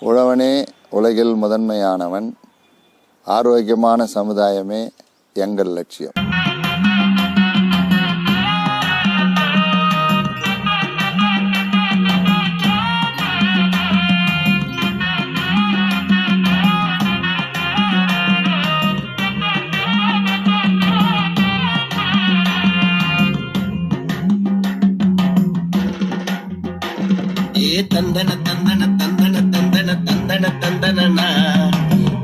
உழவனே உலகில் முதன்மையானவன். ஆரோக்கியமான சமுதாயமே எங்கள் லட்சியம். தந்தன தந்தன தந்தன தந்தன தந்தன தந்தனா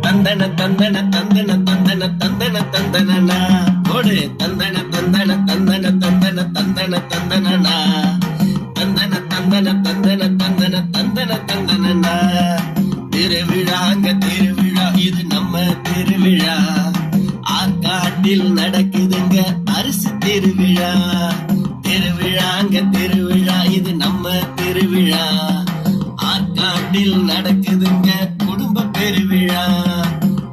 தந்தன தந்தன தந்தன தந்தன தந்தன தந்தனா கொடு தந்தன தந்தன தந்தன தந்தன தந்தன தந்தனா தந்தன தந்தன தந்தன தந்தன தந்தன தந்தனா. திருவிழாங்க திருவிழா, இது நம்ம திருவிழா. ஆற்காட்டில் நடக்குதுங்க அரிசி திருவிழா. திருவிழாங்க திருவிழா, இது நம்ம திருவிழா. ஆற்காட்டில் நடக்குதுங்க குடும்ப பெருவிழா.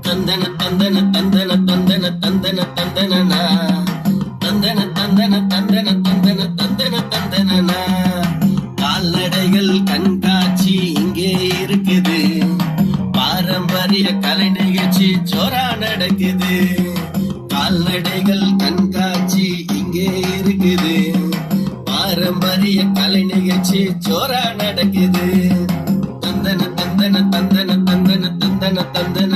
தந்தன தந்தன தந்தன தந்தன தந்தன தந்தனா தந்தன தந்தன தந்தன தந்தன தந்தன தந்தனா. கால்நடைகள் கண்காட்சி இங்கே இருக்குது. பாரம்பரிய கலை நிகழ்ச்சி ஜோரா நடக்குது. கால்நடைகள் கண்காட்சி இங்கே இருக்குது. பாரம்பரிய கலை நிகழ்ச்சி ஜோரா நடக்குது. தந்தன தந்தன தந்தன தந்தன தந்தன தந்தன